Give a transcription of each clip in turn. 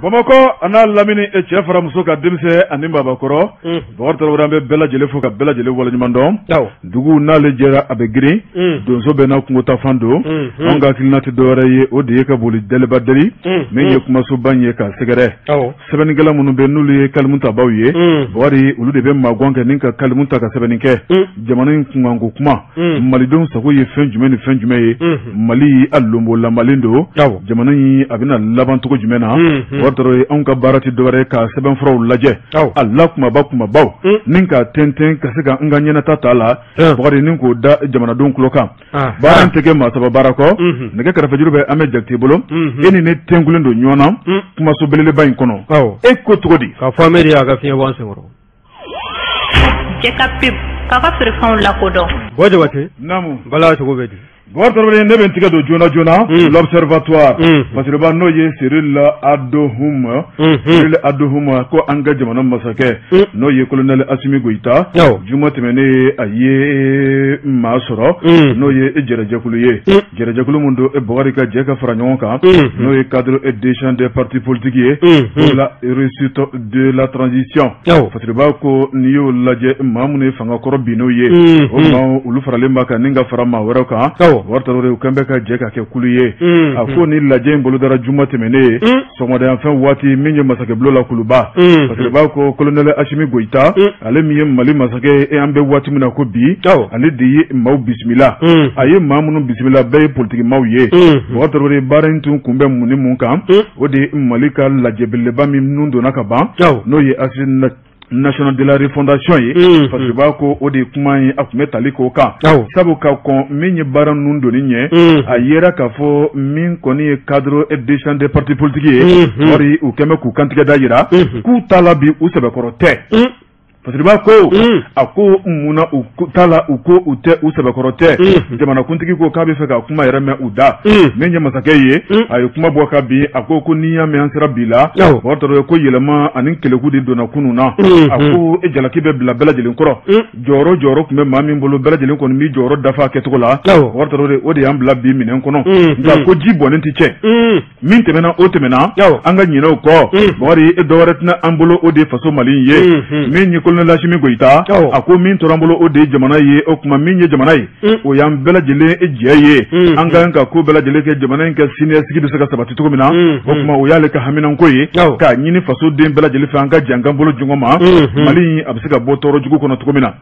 Bamakɔ ana lamini e cɛ fara muso ka denmisɛn ani babakɔrɔ Bakari Tarawele an bɛ bɛɛ lajɛlen fo ka bɛɛ lajɛlen waleɲuman dɔn dugu n'ale jɛra a bɛ girin donso bɛ n'a kunkota fan don an ka hakilina tɛ dɔwɛrɛ ye o de ye ka boli dɛliba dɛli min ye kumasoba ye ka sɛgɛrɛ sɛbɛnnikɛla minnu bɛ n'olu ye kalimu tabaw ye Bakari olu de bɛ maagɔn kɛ ni ka kalimu ta ka sɛbɛnni kɛ jamana in kunkanko kuma malidenw sago ye fɛn jumɛn ni fɛn jumɛn ye Mali a lombo lamalen don jamana in a bɛna laban cogo jumɛn na Bakari anw ka baara tɛ dɔwɛrɛ ka sɛbɛnfuraw lajɛ a la kumabaw ni ka tɛntɛn ka se ka an ka ɲɛnata ta la Bakari ni k'o da jamanadenw tulo kan baara tɛ kɛ maa saba baara kɔ nɛgɛ kɛrɛfɛjuru bɛ an bɛ Jakite bolo e ni ne tɛnkulen don ɲɔgɔn na kumaso belebeleba in kɔnɔ e ko cogo di ka fɔ Amedi a ka fiɲɛ bɔ an senkɔrɔ cɛ ka pep k'a ka feerefɛnw lakodɔn bɔ Jabate naamu bala cogo bɛ di Bakari Tarawele ne bɛ n tigɛ don joona l'observatoire parce que n'o ye Cyril Adohuma ko an ka jamana masakɛ n'o ye colonel Assimi Goïta juma tɛmɛnen a ye maa sɔrɔ n'o ye jɛrɛjɛkulu ye jɛrɛjɛkulu min don Bakari ka jɛ ka fara ɲɔgɔn kan n'o ye cadre des champs des partis politiques ye pour la réussite de la transition parce que ko n'i y'o lajɛ maa minnu ye fanga kɔrɔ bin n'o ye o maa olu faralen b'a kan ni ka fara maa wɛrɛw kan Bakari Tarawele u kan bɛ ka jɛ ka kɛ kulu ye a ko ni lajɛ in bolodara juma tɛmɛnen sɔgɔmadayanfɛn waati min ye masakɛbulon la kuluba parce que ko colonel Assimi Goïta ale min ye Mali masakɛ ye an bɛ waati min na ko bi ale de ye maaw bisimila a ye maa minnu bisimila bɛɛ ye politique maaw ye Bakari Tarawele baara in tun kun bɛ mun ni mun kan o de ye Mali ka lajɛ belebeleba min donna ka ban n'o ye Assise national de la refondation ye parce que ko o de kuma ye a tun bɛ tali k'o kan sabu ka kɔn min ye baara ninnu doni ɲɛ a yera k'a fɔ min kɔni ye cadre des champs des partis politiques ye wari u kɛn bɛ k'u kantigɛ da yira k'u t'a la bi u sɛbɛkɔrɔ tɛ parce que ko a ko munna u t'a la u ko u tɛ u sɛbɛkɔrɔ tɛ jamanakuntigi ko k'a bɛ fɛ ka kuma yɛrɛ mɛn u da min ye masakɛ ye a ye kuma bɔ ka bin a ko n'i y'a mɛn an sera bi la Bakari Tarawele ko yɛlɛma ani kɛlɛku de donna kunun na a ko jalaki bɛ bila bɛɛ lajɛlen kɔrɔ jɔyɔrɔ tun bɛ maa min bolo bɛɛ lajɛlen kɔni bɛ jɔyɔrɔ dafa kɛcogo la Bakari Tarawele o de y'an bila bi minɛn kɔnɔ nka ko ji bɔnnen tɛ cɛ min tɛmɛna o tɛmɛna an ka ɲinɛ o kɔ Bakari dɔwɛrɛ tɛna an bolo o de ye faso Mali ye min ye colonel Assimi Goïta a ko min tora an bolo o de ye jamana ye o kuma min ye jamana ye o y'an bɛɛ lajɛlen jɛ ye an ka kan ka ko bɛɛ lajɛlen kɛ jamana in ka siniɲɛsigi bɛ se ka sabati cogo min na o kuma o y'ale ka haminanko ye k'a ɲini faso den bɛɛ lajɛlen fɛ an ka jan kan bolo jɔngɔ ma Mali a bɛ se ka bɔ tɔɔrɔ jugu kɔnɔ cogo min na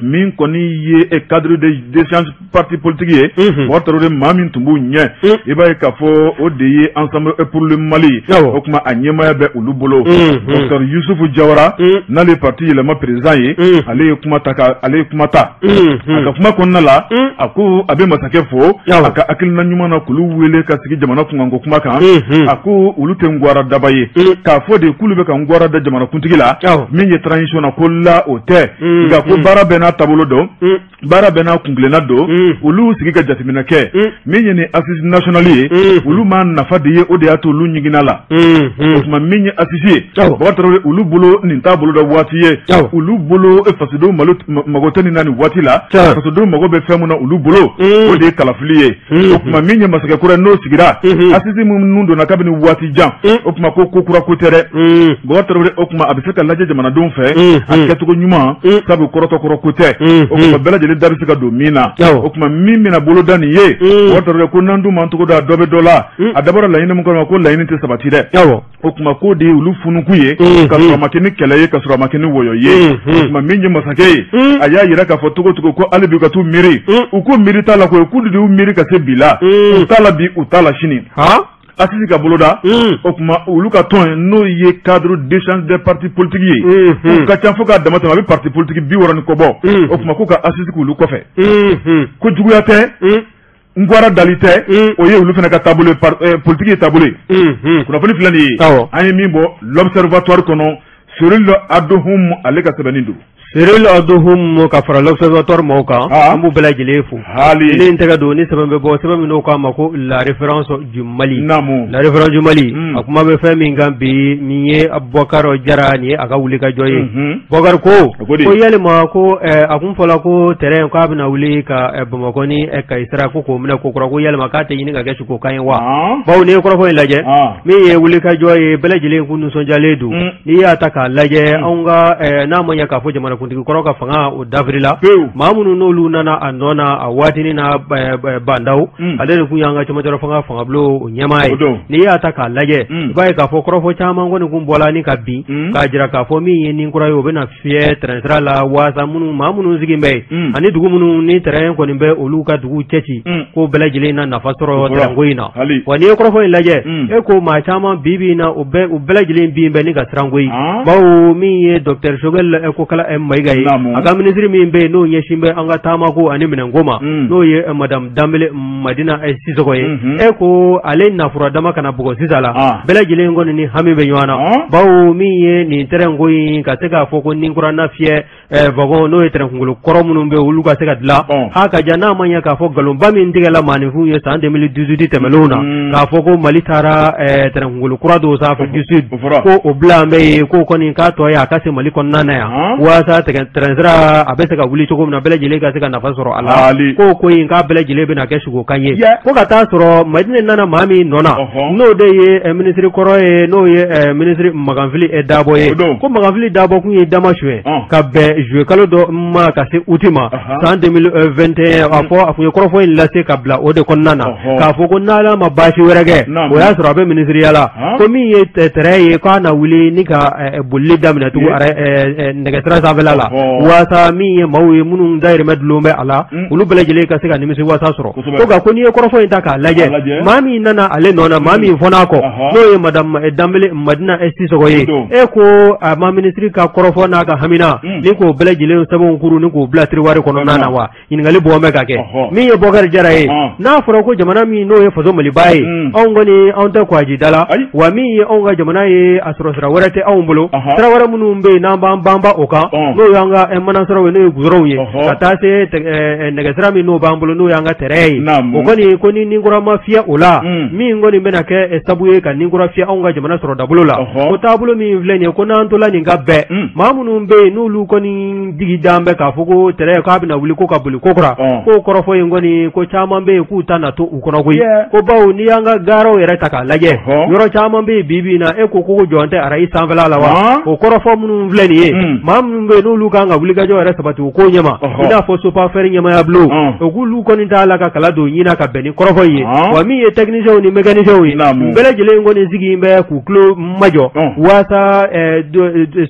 min kɔni ye cadre des champs partis politiques ye Bakari Tarawele maa min tun b'u ɲɛ i b'a ye k'a fɔ o de ye ensemble pour le Mali o kuma a ɲɛmaya bɛ olu bolo Dr Yusufu Jawara n'ale parti yɛlɛma président ye ale ye kuma ta a ka kuma kɔnɔna la a ko a bɛ masakɛ fo a ka hakilina ɲuman na k'olu wele ka sigi jamana kunkanko kuma kan a ko olu tɛ ngwara daba ye k'a fɔ de k'olu bɛ ka ngwara da jamanakuntigi la min ye transition na ko la o tɛ nka ko baara bɛɛ n'a taabolo don baara bɛɛ n'a kunkilenna don olu sigi ka jateminɛ kɛ min ye nin assise nationale ye olu ma nafa de ye o de y'a to olu ɲiginna la o tuma min ye assise ye Bakari Tarawele olu bolo nin t'a bolo da waati ye olu bolo fasodenw mago tɛ nin na nin waati la fasodenw mago bɛ fɛn min na olu bolo o de ye kalafili ye o tuma min ye masakɛ kura n'o sigira assise minnu donna kabini waati jan o tuma ko kura ko tɛ dɛ Bakari Tarawele o tuma a bɛ se ka lajɛ jamanadenw fɛ a kɛcogo ɲuman sabu kɔrɔtɔkɔrɔ ko tɛ o tuma bɛɛ lajɛlen da bɛ se ka don min na o tuma min bɛna boloda nin ye Bakari Tarawele ko n'an dun m'an cogo da dɔ bɛ dɔ la a dabɔra laɲini min kɔnɔ ko laɲini tɛ sabati dɛ o tuma k'o de ye olu funuku ye ka sɔrɔ a ma kɛ ni kɛlɛ ye ka sɔrɔ a ma kɛ ni wɔyɔ ye o tuma min ye masakɛ ye a y'a yira k'a fɔ togo ko hali bi ka t'u miiri u ko miiri t'a la ko k'olu de y'u miiri ka se bi la u t'a la bi u t'a la sini Assise ka boloda o kuma olu ka tɔn n'o ye cadre des champs des partis politiques ye u ka ca fo k'a dama tɛmɛ a bɛ parti politique 60 ni kɔ bɔ o kuma k'u ka assise k'olu kɔfɛ ko juguya tɛ ngwara dali tɛ o ye olu fana ka taabolo politique ye taabolo ye kunnafoni filɛ nin ye an ye min bɔ l'observatoire kɔnɔ Cyril Adohum ale ka sɛbɛnni don Cyril Aduhum ka fara l'observatoire Moka, Ambu Belagelefu. Il est intégré ni Sababo, Sabaminoka Mako, la référence du Mali. La référence du Mali. Akuma be fait Mingambi, Miye, Abouakaro Jarani, Akaulika Joye. Bogarko, Koyelmako, Akumfolako, Terrain Kabina Ulika, Bomokoni, Eka Israko, Minako, Yelmakate, Yinagaku Kaiwa. Bauni Krofo Laje, Me Ulika Joy, Belagele Kunusonjaledu, Nia Taka Laje, Onga, Namanya Kafuja. Koroka fanga o Davrila mamunu no lunana anona awatini na bandau alele kunyanga chama fanga blo nyamai ni ataka laje bai ka fo krofo chama ngoni kumbola ni kabi ka jira ka fo mi ni nkura yo bena fie transrala wasa munu mamunu zigimbe ani dugumunu ni terrain ko nimbe oluka dugu chechi ko belajile na nafasoro trangoina wani krofo laje e ko ma chama bibi na o belajile bimbe ni ka trangoi bawo mi Dr. Shogel e ko kala maigai aga ministry mi be no nyeshimbe anga tamako ani minangoma no ye madam Dambele Madina Sisokoye eko ale na fura dama kana bugo sisala bela jile ngoni ni hamibe nywana bawo mi ye ni terengoi kateka foko ninkura na fie vagon no etere ngulu koromunu be uluka seka dla haka jana manya ka foko galomba mi ndigala manifu ye sa 2018 temelona ka foko malitara terengulu kurado sa fa du sud ko oblambe ko koni ka to ya kasi malikon nana ya wasa transra abese ka wuli choko na bele jile ka seka nafasoro ala ko inka bele jile be na keshugo kanye ko ka tasoro madine nana mami nona no de ye ministry koro ye no ye ministry maganfili e dabo ye ko maganfili dabo ku ye damashwe ka be jouer kalo do ma ka se utima en 2021 afo ye koro fo in lase ka bla o de konnana ka fo ko nala ma bashi werege o ya soro be ministry yala ko mi ye tere ye ko na wuli ni ka bulli damna tu are negetra savelala wasa mi mawe munun daire medlombe ala ulu belajele ka seka nimisi wasa soro ko ga ko ni e korofo intaka laje mami nana ale nona mami fonako no ye madam Dambele Madina Sisokoye e ko ma ministry ka korofo na ka hamina ni ko belajele sabon kuru ni ko blatri ware kono nana wa ingali bo mega ke mi ye bogar jarae na foro ko jamana mi no ye fazo mali baye on goni on ta kwaji dala wa mi ye on ga jamana ye asro sra warate awumbulo sra wara munumbe na bamba oka no yanga emana sra we no guzoro ye katase negasra mi no bambulo no yanga terei okoni koni ningura mafia ola mi ngoni mena ke estabuye ka ningura fia onga jamana sro dabulo la o tabulo mi vlene ko na ntola ni ngabe mamunu mbe no lu koni digi dambe ka fugo terei ka bina wuli ko ka buli kokra ko korofo ngoni ko chama mbe ku tana to ukono ko ko bawo ni yanga garo yere taka laje yoro chama mbe bibi na e ko ko jonte ara isanvela la wa ko korofo munu vlene ye mamunu mbe no lu ka nga wuli ga jo yere sabati ko nyama ida fo so pa fere nyama ya blo o lu koni dala ka kala do nyina ka beni korofo ye wa mi ye technicien ni mécanicien ye bele jele ngoni zigi mbe ku klo majo wasa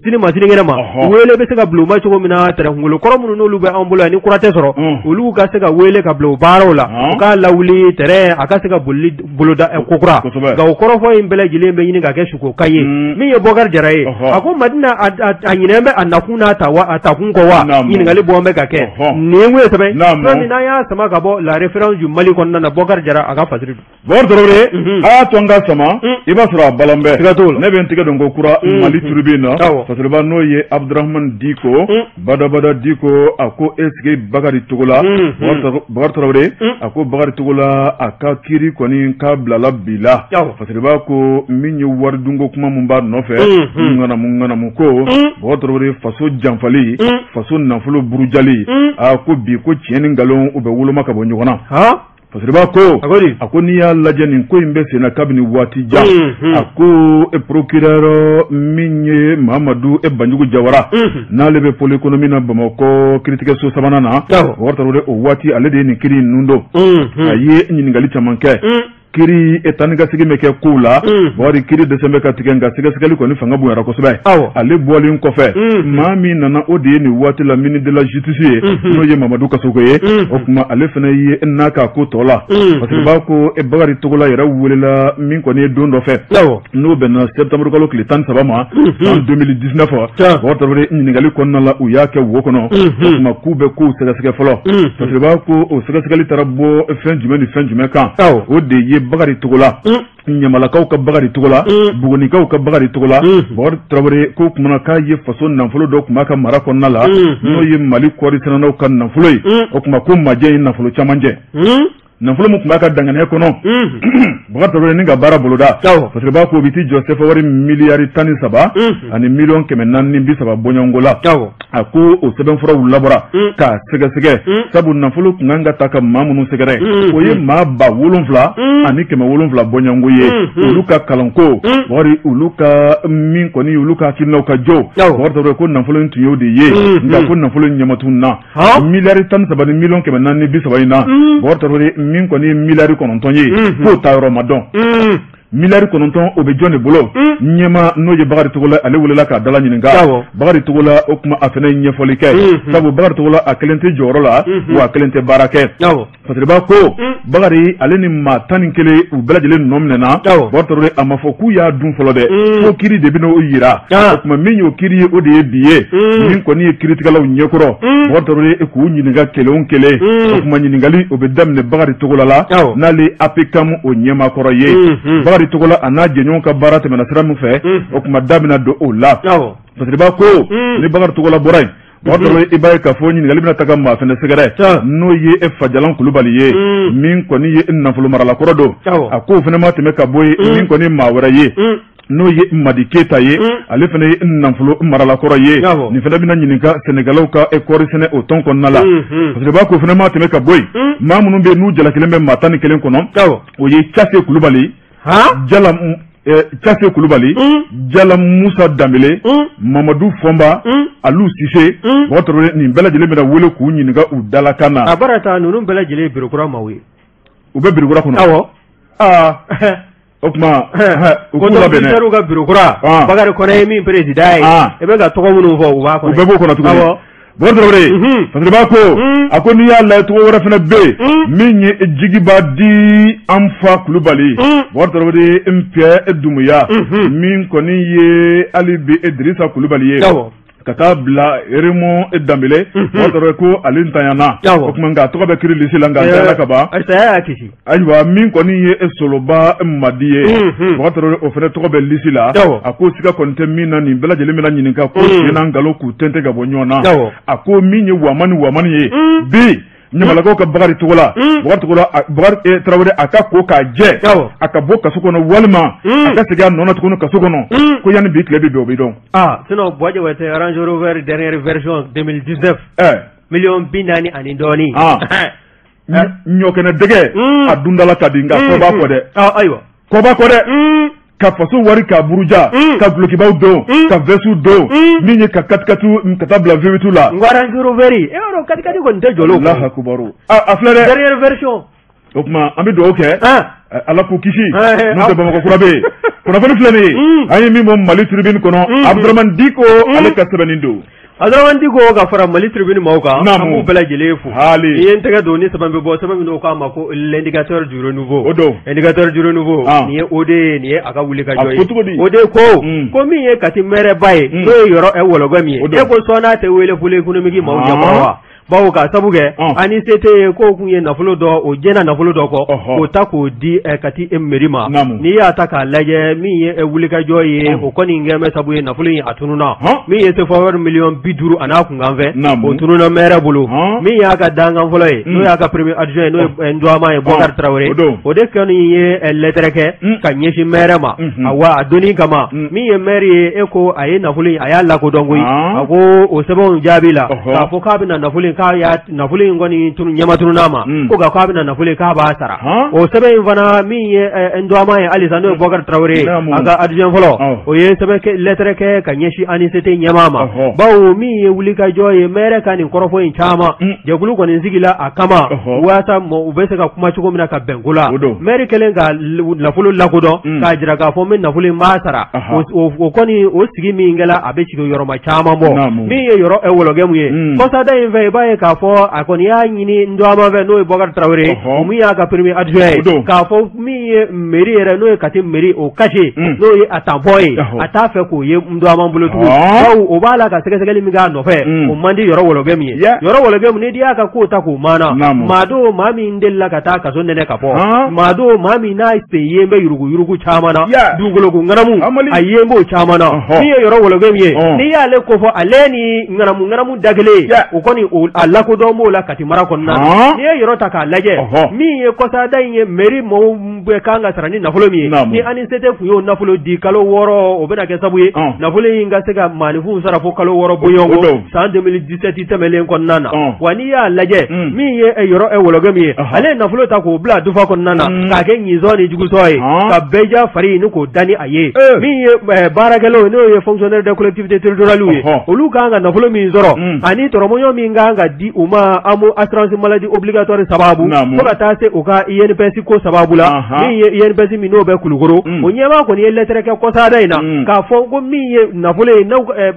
cinema sinengena ma wele be seka blo ma choko mina tere ngolo koromu no lu be ambula ni kurate soro ulu ka seka wele ka blo barola ka lawli tere aka seka bulli buluda e kokura ga korofo ye bele jele mbe nyini ga keshu ko kaye mi ye bogar jarae ako madina anyinembe anakuna tawa atakun ko wa nyini ngali bombe ka ke nengwe sebe nani na ya sama gabo la référence du Mali konna na bogar jara aga fasiri bor dorore a tonga sama ibasra balambe ne ben tiga dongo kura Mali turbina fasirba no ye Abdurrahman Diko bada Diko ako SG Bagari Togola bogar dorore ako Bagari Togola aka kiri koni ka blala bila fasirba ko minyu wardungo kuma mumba nofe mungana muko bogar dorore faso janfali faso nafulu burujali ako bi ko tieni ngalon ube wuloma ka bonyogona fasiriba ko ako ni ya laje nin ko imbe sena kabini wati ja ako procureur minye Mamadou Banjugu Jawara na lebe pole economy na Bamako critique so sabanana warta rode o wati alede ni kiri nundo aye nyingali chamanke kiri etaniga sigi meke kula bori kiri desembe ka tikenga siga ko ni fanga bu yara ko sebe ale boali nkofe mami nana odi ni wati la mini de la justice no ye Mamadou Kasokoye okuma ale fena ye naka ko tola parce que ba ko e bagari togola yara wulela min ko ne dondo fe no ben septembre ko le tan sabama en 2019 wota re ni ngali ko na la u yake wokono okuma kube ko siga folo parce que ba ko o siga tarabo fin du mai kan o de ye Bakari Togola Nyamalakaw ka Bakari Togola Bugunikaw ka Bakari Togola Bakari Traoré ko kumana ka ye faso nafolo do kuma ka mara konna la no ye Mali kori sananaw ka nafolo yi o kuma ko maje nafolo chamanje nafolo mu kuma ka dangane kono Bakari Traoré ninga bara boloda parce que ba ko biti Joseph wari miliyari tani saba ani million kemenan ni bisaba bonyongola ako o seben fura labora ka sege sabu nafolo kunanga taka mamunu segere o ye ma ba wolonfla ani keme wolonfla bonyongo ye uluka kalanko wari uluka min koni uluka kinno ka jo Bakari ko nafolo ntiyo de ye nda ko nafolo nyamatuna miliyari tani saba ni million kemenan ni bisaba ina Bakari min koni miliyari konontonye ko tayro madon miliyari kononton o be jone bolo nyema no je Bakari Togola ale wulila ka dala nyininga Bakari Togola o kuma afena nyefoli kay sabu Bakari Togola akelente joro la wa akelente barake parce que ba ko Bakari ale ni ma tanin kele u belajele nomnena Bakari Togola amafo ku ya dun folo de ko kiri de bino o yira o kuma min yo kiri o de biye min ko ni criticala o nyekoro Bakari Togola e ku nyininga kele on kele o kuma nyiningali o be damne Bakari Togola la nali apikam o nyema koro ye Bakari Togola ana jenyon ka barate mena sira mu fe o kuma damina do o la parce que ba ko ni Bakari Togola boray Bakari ibaye ka fo nyiningali bina taka ma fene segere no ye e fajalan kulubali ye min ko ni ye nafulu marala koro do ako fene ma teme ka boy min ko ni ma wara ye no ye Madi Keita ye ale fene ye nafulu marala koro ye ni fene bina nyininka Senegalaw ka e kori sene o ton kon nala parce que ba ko fene ma teme ka boy ma munun be nu jala kelen be matani kelen kono o ye Chasse Kulubali Jala Chasse Kulubali Jala Musa Dambele Mamadou Fomba Alou Cissé votre ni bela jele mena wole ku nyiniga u dalakana abarata nunu bela jele birokura mawe ube birokura kono okuma ko to bene ga birokura Bakari kono mi president ebe ga to ko munu fo uba kono ube bo kono tuko Bordre parce que bako akoni ya la to wora fena be minye jigiba di amfa Kulubali Bordre impie edumuya min koni ye Ali B Idrissa Kulubali ye kata bla Remo Dambele Bordre ko alintayana okumanga to be kiri lisilanga ndala kaba aya kisi aywa min koni ye Soloba Madiye Bordre o fena to be lisila ako sika konte mina ni bela jele mina nyininka ko yena ngalo ku tente ga bonyona ako minye wamani ye bi Nyamalakaw ka Bakari Togola Bakari Togola Bakari Traoré aka ko ka je aka bo kasukono walma aka siga nona tukono kasukono ko yani bi club do bidon sinon boje wete Range Rover dernière version 2019 million binani ani doni nyokene dege adundala kadinga ko ba ko de aywa ko ba ko de ka faso wari ka buruja ka blokibaw do ka vesu do minye ka katkatu katabla vewitu la ngwaran juro veri ero katkati ko nte jolo Allah akbaru aflere dernière version okuma ambi do okay ala ko kishi no de bamako kurabe kuna fani flani ayi mi mom Mali tribune kono Abdourahmane Diko ale ka sebenindo Abdourahmane Diko ga fara Mali tribune mauka amu bela jelefu hali yentega do ni sabambe bo sabambe no ka mako l'indicateur du renouveau indicateur du renouveau ni ode ni aka wuli ka joyi ode ko mi ye kati mere baye no yoro e wologo mi e ko sona te wele fule économique ma o jabawa bawo ka sabuge ani sete ko kunye nafulo do o jena nafulo do ko ta ko di kati emerima ni ya taka laje mi ye wuli ka joyi o koni ngeme sabuye nafulo yi atununa mi ye se fawar million biduru ana ku ngamve o tununa mere bulu mi ya ka danga foloy no ya ka premier adjoint no ndwama e Bakari Traoré o de koni ye lettreke ka nyeshi mere ma awa adoni kama mi ye mere e ko aye nafulo yi aya la ko dongoyi ako o sebon jabila ka fo ka bina nafulo ka ya nafuli ngoni tunu nyama tunu nama ko ga ka bina nafuli ka ba sara o sebe invana mi endo ama ya Alisano Bakari Traoré aga adjoint folo o ye sebe ke lettre ke ka nyeshi ani sete nyamama bawo mi wuli ka joye mere ka ni korofo in chama je gulu ko ni zigila akama wata mo ubese ka kuma chuko mina ka bengula mere kelenga nafulu lakudo ka jira ka fo min nafuli masara o koni o sigi mi ngela abe chiko yoro ma chama mo mi yoro e wolo gemu ye ko sa da inve ba ye k'a fɔ a kɔni y'a ɲini Ndouama fɛ n'o ye Boubacar Traoré min y'a ka premier adjoint ye k'a fɔ min ye mairie yɛrɛ n'o ye Kati mairie o caché n'o ye a tampon ye a t'a fɛ k'o ye Ndouama bolo tugun bawo o b'a la ka sɛgɛsɛgɛli min k'a nɔfɛ o man di yɔrɔ wɔlɔbɛ min ye yɔrɔ wɔlɔbɛ min n'i y'a ka ko ta k'o maana maa do maa min delila ka taa kaso nɛnɛ ka bɔ maa do maa min n'a sen yen bɛ yurugu caman na dugukolo ko ŋanamu a yen b'o caman na min ye yɔrɔ wɔlɔbɛ min ye n'i y'ale ko fɔ ale ni ŋanamu da kelen o kɔni a lakodɔn b'o la Kati mara kɔnɔna na n'i ye yɔrɔ ta k'a lajɛ min ye kɔsada in ye mairie mɔgɔw bɛ kan ka sara ni nafolo min ye ni ANICT kun y'o nafolo di kalo 6 o bɛna kɛ sabu ye nafolo in ka se ka maanifinw sara fo kalo 6 bɔɲɔgɔn san 2017 tɛmɛlen kɔnɔna na wa n'i y'a lajɛ min ye yɔrɔ wɔlɔbɛ min ye ale nafolo ta k'o bila dufa kɔnɔna na k'a kɛ ɲizɔn ni jugusɔ ye ka bɛɛja fari ni k'o dani a ye min ye baarakɛlaw n'o ye fonctionnaire de collectivité territoriale ye olu kan ka nafolo min sɔrɔ ani tɔrɔmɔɲɔ min kan ka di u ma assurance maladie obligatoire sababu fo ka taa se u ka INPS ko sababu la min ye INPS min n'o bɛ Kulukoro o ɲɛmaa kɔni ye lettre kɛ kɔsada in na k'a fɔ ko min ye nafolo ye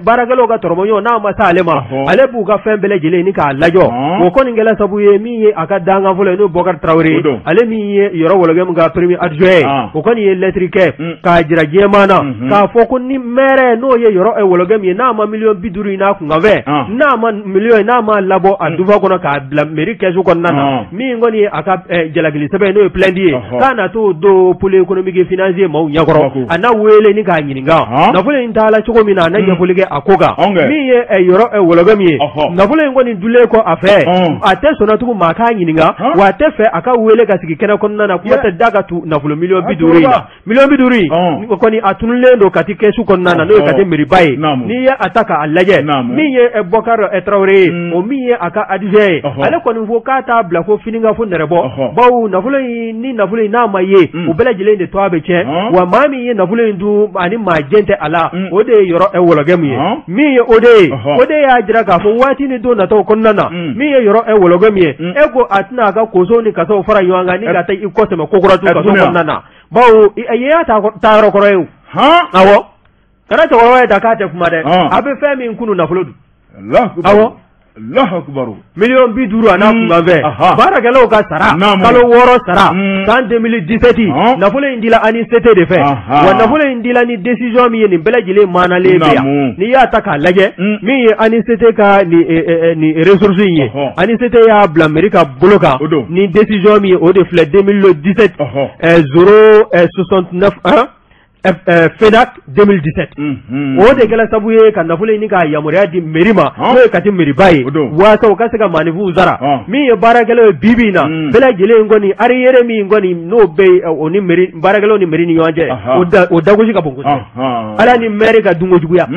baarakɛlaw ka tɔrɔmɔɲɔ n'a ma se ale ma ale b'u ka fɛn bɛɛ lajɛlen ni k'a lajɔ o kɔni kɛla sabu ye min ye a ka dangan fɔlɔ ye n'o Boubacar Traoré ale min ye yɔrɔ wɔlɔbɛ min ka premier adjoint ye o kɔni ye lettre kɛ k'a jira diɲɛmaa na k'a fɔ ko ni maire n'o ye yɔrɔ wɔlɔbɛ min ye n'a ma miliyɔn 50 n'a kunkanfɛ n'a ma miliyɔn ye n'a ma labɔ a dufa kɔnɔ k'a bila mairie kɛsu kɔnɔna na min kɔni ye a ka jalakili sɛbɛn n'o ye plainte ye k'a na t'o do pôle économique et financier maaw ɲɛkɔrɔ a na wele ni k'a ɲininka nafolo in taala cogo min na a na ɲɛfɔli kɛ a ko kan min ye yɔrɔ wɔlɔbɛ min ye nafolo in kɔni dulen kɔ a fɛ a tɛ sɔnna tugun maa k'a ɲininka wa a tɛ fɛ a ka wele ka sigi kɛnɛ kɔnɔna na kuma tɛ da ka tu nafolo miliyɔn 50 in na miliyɔn 50 in kɔni a tunulen don Kati kɛsu kɔnɔna na n'o ye Kati mairie ba ye n'i ye a ta k'a lajɛ min ye Boubacar Traoré ye o min ye a ka adjoint ye ale kɔni fo k'a t'a bila fo fininga fo nɛrɛbɔ bawo nafolo in ni nafolo in n'a ma ye u bɛɛ lajɛlen de tɔ a bɛ tiɲɛ wa maa min ye nafolo in dun ani maa jɛn tɛ a la o de ye yɔrɔ wɔlɔbɛ min ye min ye o de ye o de y'a jira k'a fɔ waati ni don nataw kɔnɔna na min ye yɔrɔ wɔlɔbɛ min ye e ko a tɛna a ka kosow ni kasaw fara ɲɔgɔn kan ni ka taa i kɔtɛmɛ kokuratu kaso kɔnɔna na bawo a ye y'a ta yɔrɔ kɔrɔ ye o awɔ kana cɛkɔrɔba ye ta k'a tɛ kuma dɛ a bɛ fɛn min kunu nafolo dun awɔ Allahu akbar miliyɔn 50 a n'a kunkanfɛ baarakɛlaw ka sara kalo 6 sara san 2017 nafolo in dila ANICT de fɛ wa nafolo in dila ni décision min ye nin bɛɛ lajɛlen maanalen bɛ yan n'i y'a ta k'a lajɛ min ye ANICT ka ni ressource in ye ANICT y'a bila mairie ka bolo kan ni décision min ye o de filɛ 2017 069 FENAC 2017 o de kɛla sabu ye ka nafolo ɲini k'a yamaruya di mairie ma n'o ye Kati mairie ba ye waasa o ka se ka maanifinw sara min ye baarakɛlaw ye bi bi in na bɛɛ lajɛlen kɔni arriéré min kɔni n'o bɛ o ni mairie baarakɛlaw ni mairie ni ɲɔgɔn cɛ o dagosi ka bon kosɛbɛ ala ni maire ka dunko juguya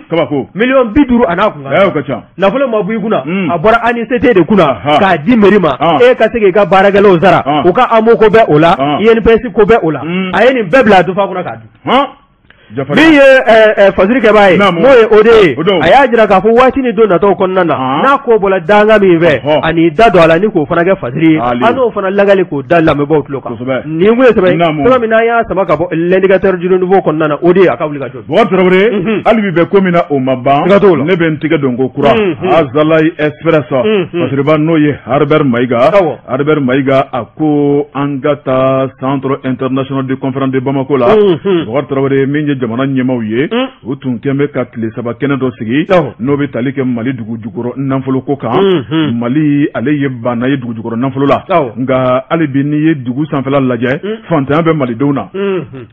kabako miliyɔn 50 a n'a kunkan nafolo ma bɔ i kunna a bɔra ANICT de kunna k'a di mairie ma e ka se k'i ka baarakɛlaw sara o ka AMO ko bɛ o la INPS ko bɛ o la a ye nin bɛɛ bila a dufa kɔnɔ min ye fasirikɛbaa ye n'o ye o de ye a y'a jira k'a fɔ waati ni don nataw kɔnɔna na n'a ko bɔra danga min fɛ ani da don a la ni k'o fana kɛ fasiri ye an n'o fana lagali k'o da lamɛnbaaw tulo kan nin kun ye sɛbɛn min n'an y'a sama ka bɔ l'indicateur du nouveau kɔnɔna na o de ye a ka wuli ka jɔ Boubacar Traoré hali bi bɛ ko min na o ma ban ne bɛ n tigɛ don ko kura Azalaï Express fasiriba n'o ye Harbert Maïga a ko an ka taa centre international de conférence de Bamako la Boubacar Traoré min ye jamana ɲɛmaw ye o tun kɛn bɛ ka tile 3 kɛnɛ dɔ sigi n'o bɛ tali kɛ Mali dugu jukɔrɔ nafolo ko kan Mali ale ye banna ye dugu jukɔrɔ nafolo la nka hali bi n'i ye dugu sanfɛla lajɛ fantanya bɛ malidenw na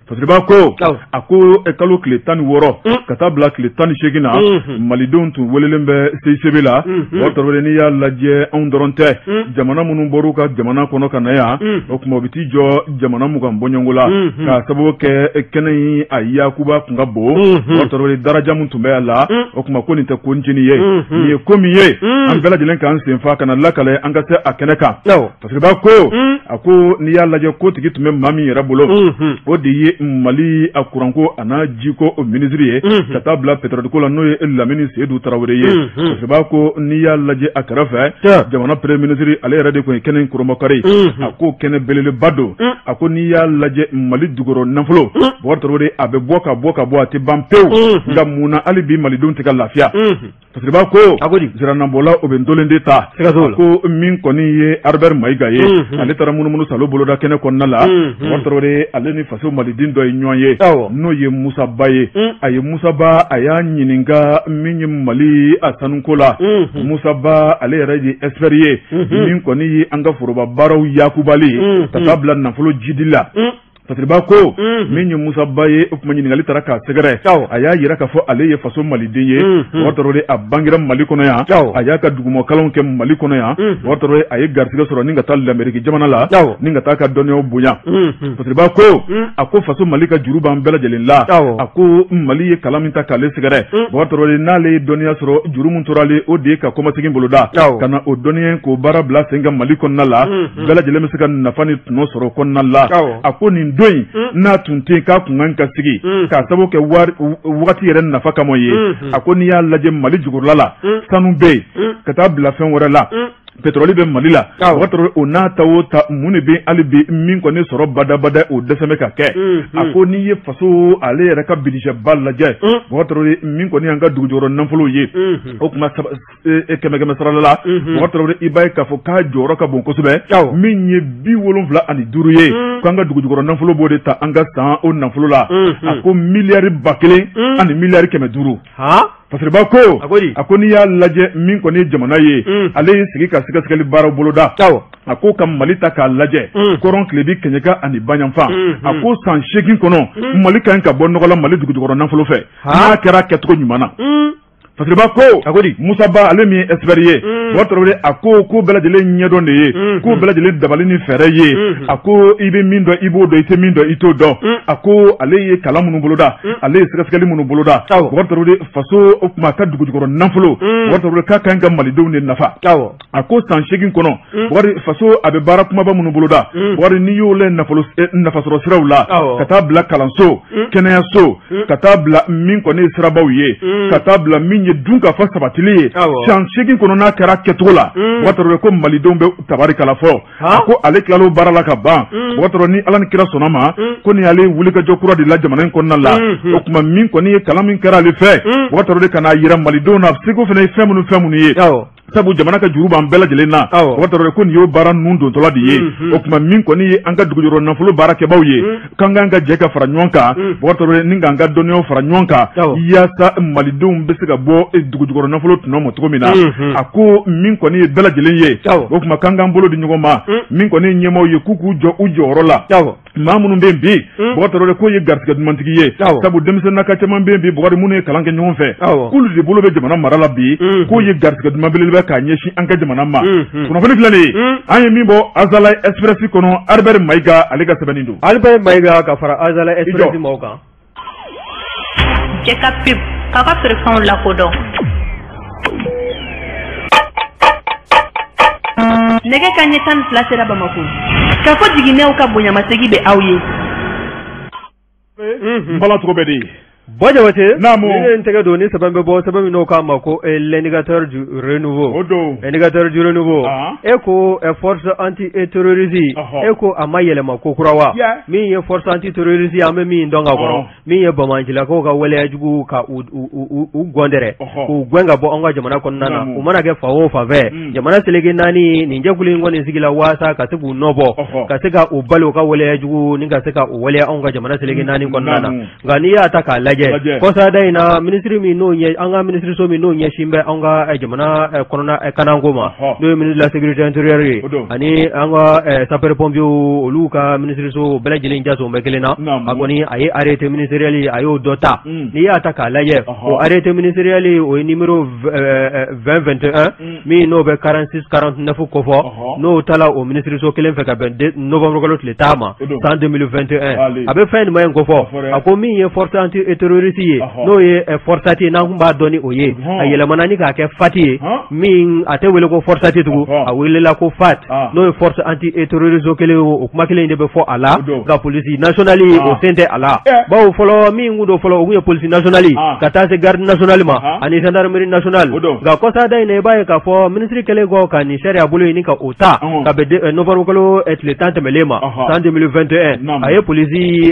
fasiriba ko a ko kalo tile 16 ka taa bila tile 18 na malidenw tun welelen bɛ CICB la Boubacar Traoré n'i y'a lajɛ anw dɔrɔn tɛ jamana minnu bɔr'u ka jamana kɔnɔ ka na yan o tuma u bɛ t'i jɔ jamana mugan bɔɲɔngo la k'a sababu kɛ kɛnɛ in a yakuba kun ka bon Boubacar Traoré daraja mun tun bɛ a la o tuma ko nin tɛ ko ncini ye nin ye ko min ye an bɛɛ lajɛlen k'an sen fa ka na lakale an ka se a kɛnɛ kan fasiriba ko a ko n'i y'a lajɛ ko tigi tun bɛ maa min yɛrɛ bolo o de ye Mali a kuranko a n'a jiko o minisiri ye ka taa bila pétrole ko la n'o ye Lamini Seydou Traoré ye fasiriba ko n'i y'a lajɛ a kɛrɛfɛ jamana premier ministre ale yɛrɛ de kun ye kɛnɛ in kɔrɔmakari a ko kɛnɛ belebeleba don a ko n'i y'a lajɛ Mali jukɔrɔ nafolo Boubacar Traoré a bɛ bɔ ka bɔ a tɛ ban pewu nka mun na hali bi malidenw tɛ ka lafiya parce que b'a ko ziranabɔla o bɛ ntolen de ta ko min kɔni ye Albert Mayiga ye ale taara munumunu salo boloda kɛnɛ kɔnɔna la Wɔtɔrɔ ale ni faso maliden dɔ ye ɲɔgɔn ye n'o ye Musa Ba ye a ye Musa Ba a y'a ɲininka min ye Mali a sanuko la Musa Ba ale yɛrɛ ye expert ye min kɔni ye an ka foroba baaraw yakubali ka taa bila nafolo jidi la parce que b'a ko min ye Musa Ba ye o kuma ɲininkali taara k'a sɛgɛrɛ a y'a yira k'a fɔ ale ye faso maliden ye Wɔtɔrɔ a bangera Mali kɔnɔ yan a y'a ka dugumakalanw kɛ Mali kɔnɔ yan Wɔtɔrɔ a ye garisɛgɛ sɔrɔ ni ka taa l'Amérique jamana la ni ka taa ka dɔnniyaw bonya parce que b'a ko a ko faso Mali ka juru b'an bɛɛ lajɛlen la a ko Mali ye kalan min ta k'ale sɛgɛrɛ Wɔtɔrɔ n'ale ye dɔnniya sɔrɔ juru min tora ale o de ye ka kɔmasegin boloda ka na o dɔnniya k'o baara bila sen kan Mali kɔnɔna la bɛɛ lajɛlen bɛ se ka nafa ni tɔnɔ sɔrɔ kɔnɔna la a ko nin don in n'a tun tɛ k'a kun kan ka sigi k'a sababu kɛ wagati yɛrɛ nafa kama ye a ko n'i y'a lajɛ Mali jugurula la sanu bɛ yen ka taa bila fɛn wɛrɛ la pétrole bɛ Mali la Wɔtɔrɔ o n'a ta o ta mun de bɛ hali bi min kɔni sɔrɔ badabada o dɛsɛ bɛ ka kɛ a ko n'i ye faso ale yɛrɛ ka budget ba lajɛ Wɔtɔrɔ min kɔni y'an ka dugujɔyɔrɔ nafolo ye o kuma 100 sarala la Wɔtɔrɔ i b'a ye k'a fɔ k'a jɔyɔrɔ ka bon kosɛbɛ min ye 75 ye k'an ka dugujɔyɔrɔ nafolo b'o de ta an ka san o nafolo la a ko miliyari 1,000 ani miliyari 500 parce que b'a ko a ko n'i y'a lajɛ min kɔni ye jamana ye ale y'i sigi ka sɛgɛsɛgɛli baaraw boloda a ko ka Mali ta k'a lajɛ kɔrɔn Kilebi Kɛɲɛka ani Baɲanfan a ko san 8 kɔnɔ Mali ka ɲi ka bɔ nɔgɔ la Mali dugujɔyɔrɔ nafolo fɛ n'a kɛra kɛcogo ɲuman na parce que b'a ko Musa Ba ale min ye expert ye Wɔtɔrɔ a ko bɛɛ lajɛlen ɲɛdɔn de ye ko bɛɛ lajɛlen dabali ni fɛɛrɛ ye a ko i bɛ min dɔn i b'o dɔn i tɛ min dɔn i t'o dɔn a ko ale ye kalan minnu boloda ale ye sɛgɛsɛgɛli minnu boloda Wɔtɔrɔ faso o kuma ka dugujɔyɔrɔ nafolo Wɔtɔrɔ k'a kan ka malidenw de nafa a ko san 8 kɔnɔ faso a bɛ baara kumaba minnu boloda n'i y'o lɛ nafasɔrɔ siraw la ka taa bila kalanso kɛnɛyaso ka taa bila min kɔni ye sirabaw ye ka taa bila min ye dun ka fa sabatili ye san 8 kɔnɔ n'a kɛra kɛcogo la Wɔtɔrɔ ko malidenw bɛ tabari kala fɔ a ko ale tilalo baara la ka ban Wɔtɔrɔ ni Ala ni kira sɔnna ma ko ni ale wulikajɔ kura de la jamana in kɔnɔna la o kuma min kɔni ye kalan min kɛra ale fɛ Wɔtɔrɔ de kana yira malidenw na seko fana ye fɛn minnu ye sabu jamana ka juru b'an bɛɛ lajɛlen na Wɔtɔrɔ ko nin y'o baara ninnu dontɔla de ye o kuma min kɔni ye an ka dugujɔyɔrɔ nafolo baarakɛbaaw ye k'an k'an ka jɛ ka fara ɲɔgɔn kan Wɔtɔrɔ ni k'an ka dɔnniyaw fara ɲɔgɔn kan yaasa malidenw bɛ se ka bɔ dugujɔyɔrɔ nafolo tɔnɔ ma cogo min na a ko min kɔni ye bɛɛ lajɛlen ye o kuma k'an k'an bolo di ɲɔgɔn ma min kɔni ye ɲɛmaaw ye k'u jɔ u jɔyɔrɔ la maa minnu bɛ yen bi Wɔtɔrɔ k'o ye garisɛgɛ dumantigi ye sabu denmisɛnnin naka caman bɛ yen bi Bugari minnu ye kalan kɛ ɲɔgɔn fɛ k'olu de bolo bɛ jamana mara la bi k'o ye garisɛgɛ duman belebele k'a ɲɛsin an ka jamana ma kunnafoni filɛ nin ye an ye min bɔ Azala Express kɔnɔ Albert Mayiga ale ka sɛbɛnni don Albert Mayiga ka fara Azala Express mɔgɔw kan Jɛka pub k'a ka feerefɛnw lakodɔn nɛgɛ kanɲɛ 12 sera Bamako k'a fɔ jiginɛw ka bonyamasegi bɛ aw ye bala cogo bɛ di Bɔjawate ne tɛgɛ don ni sɛbɛn bɛ bɔ sɛbɛn min n'o k'a ma ko l'indicateur du renouveau l'indicateur du renouveau e ko force anti-terrorisme e ko a ma yɛlɛma ko kura wa min ye force anti-terrorisme an bɛ min dɔn ka kɔrɔ min ye Bamancilakaw ka waleyajugu ka u gɔndɛrɛ k'u gɛn ka bɔ an ka jamana kɔnɔna na u mana kɛ fa o fan fɛ jamana seleke 4 nin jɛkulu in kɔni sigila waasa ka se k'u nɔbɔ ka se ka u bali u ka waleyajugu ni ka se ka u waleya anw ka jamana seleke 4 kɔnɔna na nka n'i y'a ta k'a lajɛ kɔsada in na ministre min n'o ɲɛ an ka ministre so min n'o ɲɛsin bɛ an ka jamana kɔnɔna kananko ma n'o ye ministre de la sécurité intérieure ye ani an ka sapeur pompier olu ka ministre so bɛɛ lajɛlen jaso bɛɛ kelen na a kɔni a ye arrêté ministériel a y'o dɔ ta n'i y'a ta k'a lajɛ o arrêté ministériel o ye numéro 2021 min n'o bɛ 46-49 kofɔ n'o taala o ministre so kelen fɛ ka bɛn novembre kalo tile 10 ma san 2021 a bɛ fɛn jumɛn kofɔ a ko min ye force anti terroriste ye no ye forçati na kumba doni oye ayelama ni ka ke fati min ate wele ko forçati tugu a wele la ko fat no ye force anti terroriste kele o kuma kele inde be fo ala ga police nationale o sente ala ba o folo min ngudo folo o police nationale kata se garde nationale ma ani gendarmerie nationale ga ko sa dai ne baye ka fo ministry kele go ka ni sharia bulu ni ka ota ka be novembre kolo et le temps melema en 2021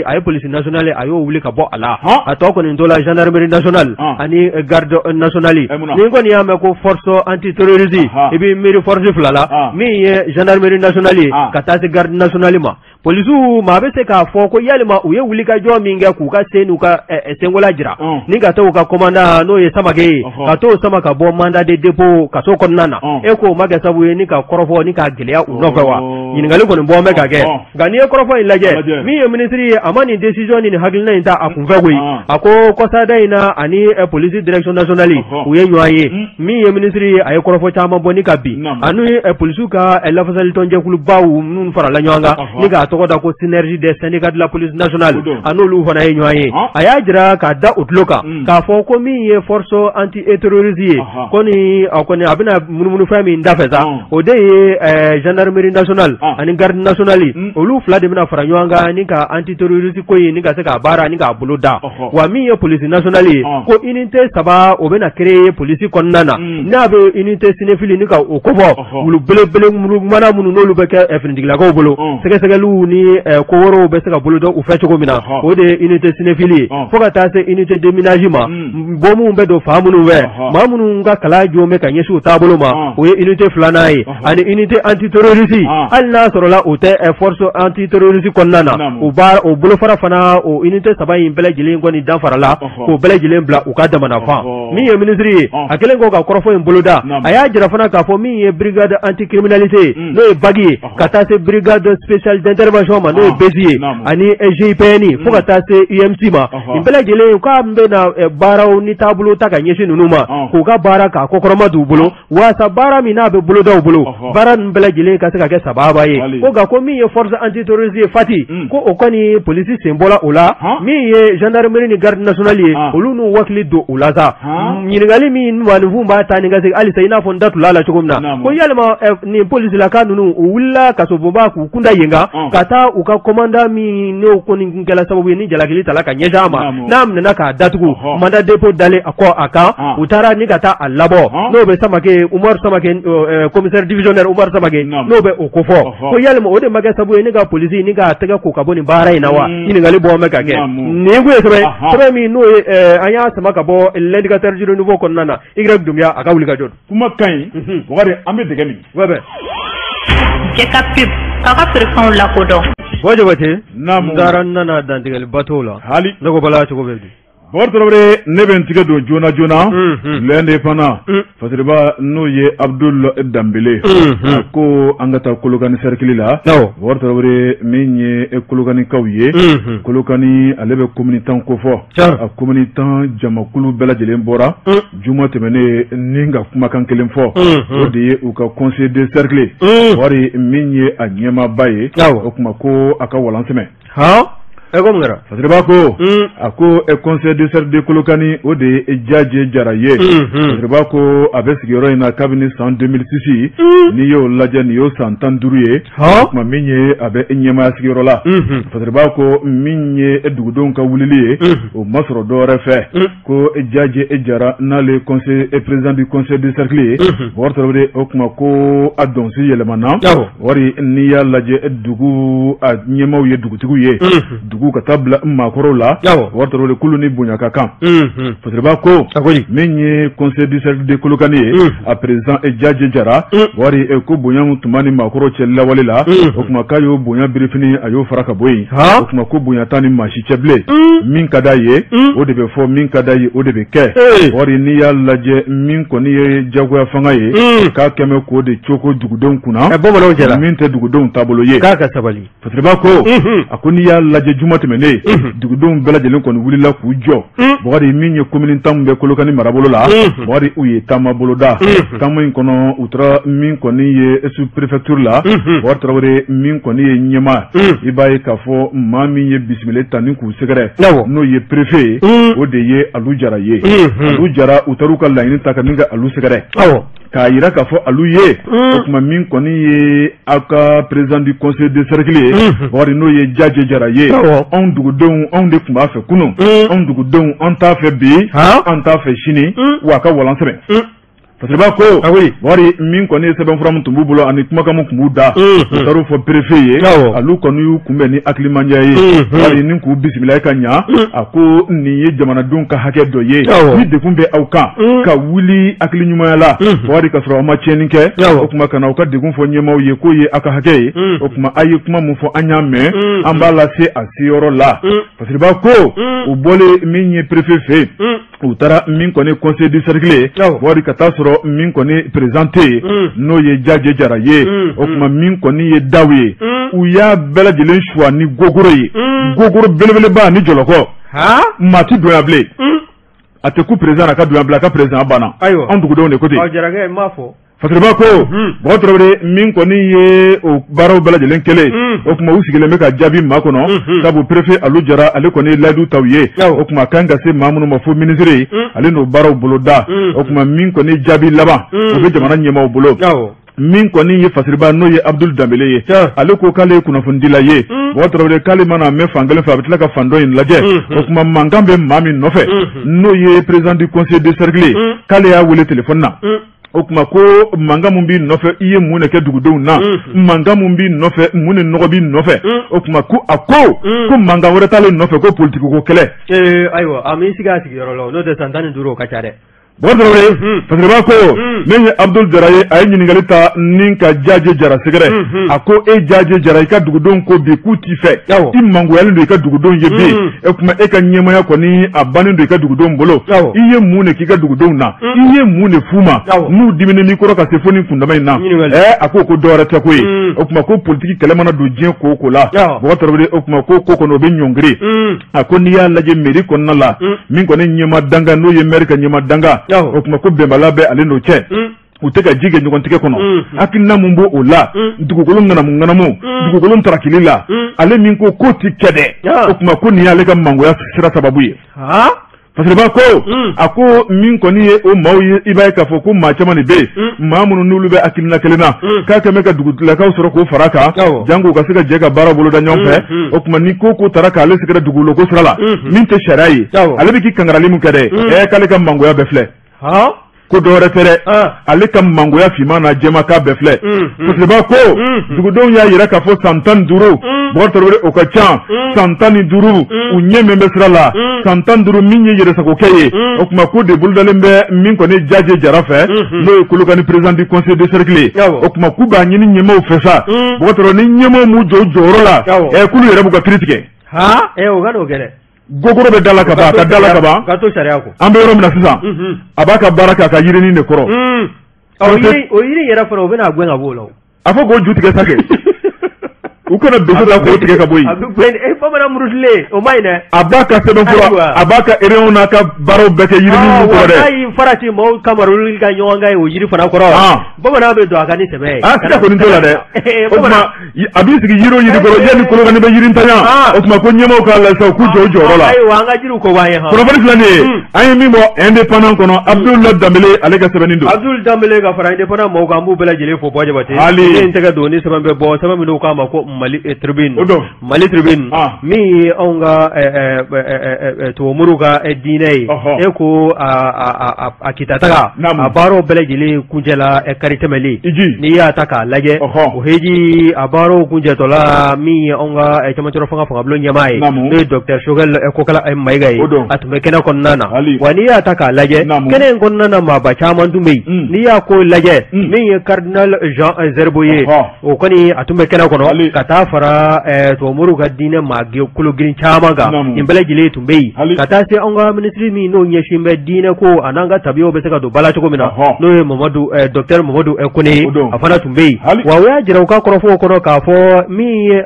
aye police nationale ayo wuli ka bo ala atoko ni ndola gendarmerie nationale ani garde nationale ni ko ni ame ko force anti terrorisme e bi miri force flala mi gendarmerie nationale kata se garde nationale ma polisu ma be se ka fo ko yalima uye wuli ka jo minga ku ka senu ka sengola jira ni ka to ka commanda no ye samage ka to sama ka bo mandat de dépôt ka to konnana e ko maga sabu ni ka korofo ni ka geleya unofawa ni ngali ko bo mega ge gani e korofo ilaje mi ye ministry amani decision ni hagilna inta akunfagwe ako kosa daina ani police direction nationale uye nyoaye mi ye ministry ay korofo chama boni ka bi anu police ka la fasal tonje kulu bawu nun fara la nyanga ni ka to da ko synergie des syndicats de la police nationale anu lu fana ye nyoaye aya jira ka da utloka ka fo ko mi ye force anti terrorisme koni abina munumunu fami ndafeza o de gendarmerie nationale ani garde nationale olu fla de mina fara nyanga ni ka anti terrorisme ko ni ka se ka bara ni ka buluda wa mi ye police nationale ko unité saba o bena créer police konnana na be unité cinéphile ni ka o ko fo mulu bele mulu mana munu no lu be ka efrindigla ko bolo sege lu ni ko woro be se ka buluda o fe ko mina o de unité cinéphile fo ka ta se unité de ménagement bo mu be do famunu we ma munu nga kala jome ka nyesu tabolo ma o ye unité flanaye ani unité anti terrorisme al na soro la o te force anti terrorisme konnana o ba o bolo fara fana o unité saba yin bele jilin ngoni dan fara la ko bele jilin bla o ka damana fa mi ye ministry akelen ko ka korofo en boloda aya jira fana ka fo mi ye brigade anti criminalité no e bagi kata se brigade spéciale d'intervention ma no e bezier ani GIPN fo kata se UMC ma bele jilin ko ambe na baraw ni tabulu ta ka nyesi nunuma ko ka bara ka kokoroma du bolo wa sa bara mi na be bolo da bolo bara bele jilin ka se ka ke sababa ye ko ga ko mi ye force anti terrorisme fati ko o koni police sembola ola mi ye gendarmerie ni garde nationale olu nu wakli do ulaza nyingali mi wanu vumba tani ngase ali sayina fon datu lala chogomna ko yalma ni police la kanunu ulla kasobomba ku kunda yenga kata uka komanda mi ne ko ni ngala sababu ni jalagili talaka nyejama nam nana ka datugu manda dépôt dale ako aka utara ni kata alabo no be samake Umar samake commissaire divisionnaire Umar samake no be okofo ko yalma ode maga sababu ni ga police ni ga taga ko kaboni bara inawa ni ngali bo meka ke ni gwe sebe mi no anya sama ka bo l'indicateur du nouveau konnana y dumya aka wuli ka jod kuma kan wore ambe de gami wabe ke kapip aka prefon la kodo wajabate namu daran nana dandigal batola hali nago bala to go be Bortorobre neben tiga do jona lende pana fasiriba no ye Abdul Dambele ko angata kolokani cercle la bortorobre menye kolokani kawye kolokani alebe communitant ko fo a communitant jamakulu bela jelen bora juma temene ninga kuma kan kelen fo odi u ka conseil de cercle wari menye anyema baye o kuma ko aka walanseme ego ngara fasiriba ko ako e conseil de cercle de kolokani o de jaje jaraye fasiriba ko abe sigiro ina cabinet en 2006 ni yo laje ni yo santanduruye ma minye abe nyema sigiro la fasiriba ko minye edugudon ka wuliliye o masro do refe ko jaje jara na le conseil et président du conseil de cercle wortore o kuma ko adonsi yelemana wari ni ya laje edugu a nyema ye dugutiguye ka tabla makoro la wartoro le kuluni bunya kakan fasiriba ko menye conseil du cercle de kolokani a président e jaje jara wari e ko bunya mutumani makoro chella walila okuma kayo bunya birifini ayo faraka boyi okuma ko bunya tani mashi cheble min kadaye o de be fo min kadaye o de be ke wari ni ya laje min ko ni jagwa fangaye ka keme ko de choko dugudon kuna min te dugudon tabolo ye ka sabali fasiriba ko akuni ya laje juma juma tɛmɛnen dugudenw bɛɛ lajɛlen kɔni wulila k'u jɔ Bakari min ye commune tan bɛ Kolokani marabolo la Bakari u ye taama boloda taama in kɔnɔ u taara min kɔni ye sous préfecture la Bakari Tarawele min kɔni ye ɲɛma i b'a ye k'a fɔ maa min ye bisimila ta ni k'u sɛgɛrɛ n'o ye préfet o de ye Alu Jara ye Alu Jara u taara u ka laɲini ta ka min ka Alu sɛgɛrɛ k'a yira k'a fɔ Alu ye o tuma min kɔni ye aw ka président du conseil de cercle ye Bakari n'o ye Jaje Jara ye anw dugudenw anw de tun b'a fɛ kunun anw dugudenw an t'a fɛ bi an t'a fɛ sini wa a ka walan sɛbɛn parce que b'a ko Bakari min kɔni ye sɛbɛnfura min tun b'u bolo ani kumakan min tun b'u da u taar'o fɔ préfet ye Alu kɔni y'u kunbɛn ni hakilimandiya ye Bakari ni k'u bisimila ka ɲa a ko nin ye jamanadenw ka hakɛ dɔ ye ni dekun bɛ aw kan ka wuli hakili ɲumanya la Bakari ka sɔrɔ aw ma tiɲɛni kɛ o tuma kana aw ka dekun fɔ ɲɛmaaw ye k'o ye aw ka hakɛ ye o tuma a ye kuma min fɔ an y'a mɛn an b'a lase a seyɔrɔ la parce que b'a ko u bɔlen min ye préfet fɛ u taara min kɔni conseil du cercle ye Bakari ka taa sɔrɔ min kɔni présenté n'o ye Jaje Jara ye o tuma min kɔni ye daw ye u y'a bɛɛ lajɛlen choix ni gogoro ye gogoro belebeleba ni jɔlɔkɔ maa ti donya bilen a tɛ ku président a ka donya bilen a ka président banna anw dugudenw de ko ten Fakiriba ko Bakari Tarawele min kɔni ye o baaraw bɛɛ lajɛlen kɛlen o tuma u sigilen bɛ ka jaabi maa kɔnɔ sabu préfet Alu Jara ale kɔni ye layidu taw ye o tuma kan ka se maa minnu ma fo ministre ale n'o baaraw boloda o tuma min kɔni jaabi laban o bɛ jamana ɲɛmaaw bolo min kɔni ye Fasiriba n'o ye Abdul Dambele ye ale ko k'ale ye kunnafonidila ye Bakari Tarawele k'ale mana mɛn fan kelen fɛ a bɛ tila ka fan dɔ in lajɛ o tuma mankan bɛ maa min nɔfɛ n'o ye président du conseil de cercle ye k'ale y'a wele téléphone na o tuma ko mankan min b'i nɔfɛ i ye mun de kɛ dugudenw na mankan min b'i nɔfɛ mun de nɔgɔ b'i nɔfɛ o tuma ko a ko mankan wɛrɛ t'ale nɔfɛ ko politique ko kɛlɛ ayiwa a m'i sigi a sigiyɔrɔ la n'o tɛ san 15 o ka ca dɛ Bakari Tarawele Fasiriba ko min ye Abdul Jara ye a ye ɲininkali ta ni ka Jaje Jara sɛgɛrɛ a ko e Jaje Jara i ka dugudenw ko bi k'u t'i fɛ i mangoyalen don i ka dugudenw ye bi e kuma e ka ɲɛmaya kɔni a bannen don i ka dugudenw bolo i ye mun de k'i ka dugudenw na i ye mun de f'u ma n'u diminen n'i kɔrɔ ka se fo nin kundama in na a ko dɔwɛrɛ tɛ ko ye o kuma ko politique kɛlɛ mana don diɲɛ ko o ko la Bakari Tarawele o kuma ko kɔnɔ o bɛ ɲɔngiri a ko n'i y'a lajɛ mairie kɔnɔna la min kɔni ɲɛma danga n'o ye maire ka ɲɛma danga o tuma ko bɛnbaliya bɛ ale n'o cɛ u tɛ ka ji kɛ ɲɔgɔn tigɛ kɔnɔ hakilina min b'o la dugukolo ŋanamu dugukolo tarakili la ale min ko ti kɛ dɛ o tuma ko nin y'ale ka mangoya sira sababu ye Fasiriba ko a ko min kɔni ye o maaw ye i b'a ye k'a fɔ ko maa caman de bɛ yen maa minnu n'olu bɛ hakilina kelen na k'a kɛn bɛ ka dugutilakaw sɔrɔ k'o fara kan jango ka se ka jɛ ka baara boloda ɲɔgɔn fɛ o tuma ni ko taara k'ale sɛgɛrɛ dugukolo ko sira la min tɛ sariya ye ale bɛ k'i kangarali min kɛ dɛ k'ale ka mangoya bɛɛ filɛ ko dɔwɛrɛ tɛ dɛ ale ka mangoya finman n'a jɛma k'a bɛɛ filɛ Fasiriba ko dugudenw y'a yira k'a fɔ san 15 Bakari Tarawele o ka ca san 15 u ɲɛ min bɛ sira la san 15 min ye yɛrɛsagokɛ ye o tuma ko de bolodalen bɛ min kɔni Jaje Jara fɛ n'o ye Kolokani président du conseil de cercle ye o tuma k'u b'a ɲini ɲɛmaaw fɛ sa Bakari Tarawele ni ɲɛmaaw m'u jɔ jɔyɔrɔ la k'olu yɛrɛ b'u ka kiiri tigɛ o ka n'o kɛ dɛ gogoro bɛ dala ka ban a ka dala ka ban ka to sariya kɔ an bɛ yɔrɔ min na sisan a b'a ka baara kɛ a ka yirinin de kɔrɔ o yiri yɛrɛ fɔlɔ o bɛna gɛn ka bɔ o la a fɔ k'o ju tigɛ sa kɛ u kana doso la k'o tigɛ ka bɔ yen a bɛ gɛn bamanan murusilen o ma ɲi dɛ a b'a ka sɛbɛnfura a b'a ka réunion n'a ka baaraw bɛɛ kɛ yirinin min kɔrɔ dɛ n'a y'i farati maaw kama olu ka ɲɔgɔn kan ye o yiri fana kɔrɔ bamanan bɛ don a kan ni sɛbɛ ye siga kɔni t'o la dɛ o tuma a b'i sigi yiri o yiri kɔrɔ yanni Kolokani bɛ yirinntanya o tuma ko ɲɛmaaw k'a lajɛ u k'u jɔ u jɔyɔrɔ la ayiwa an ka jiriw ko b'an ye kunnafoni filɛ nin ye an ye min bɔ indépendant kɔnɔ Abdul Dambele ale ka sɛbɛnni don Abdul Dambele ka fara indépendant maaw kan an b'u bɛɛ lajɛlen fo Buwa Jabate ne tɛgɛ don ni sɛbɛn bɛ bɔ sɛbɛn min k'a ma ko Mali Tribune min ye anw ka Tubabumuru ka diinɛ ye e ko a kitataga a baaraw bɛɛ lajɛlen kuncɛla kari tɛmɛlen n'i y'a ta k'a lajɛ o heji a baaraw kuncɛtɔla min ye anw ka cɛmancɛ fangabulon ɲɛmaa ye n'o ye Dr Choguel Kokala Mayiga ye a tun bɛ kɛnɛ kɔnɔna na wa n'i y'a ta k'a lajɛ kɛnɛ in kɔnɔna na maaba caman tun bɛ yen n'i y'a ko lajɛ min ye Cardinal Jean Zerbo ye o kɔni a tun bɛ kɛnɛ kɔnɔ ka taa fara tuwamuru ka diinɛ maa kolo girin caman kan nin bɛɛ lajɛlen tun bɛ yen ka taa se an ka minisiri min n'o ɲɛsin bɛ diinɛ ko a n'an ka tabiyaw bɛ se ka don bala cogo min na n'o ye Dr Mamadu Kone a fana tun bɛ yen wa o y'a jira u ka kɔrɔfɔw kɔnɔ k'a fɔ min ye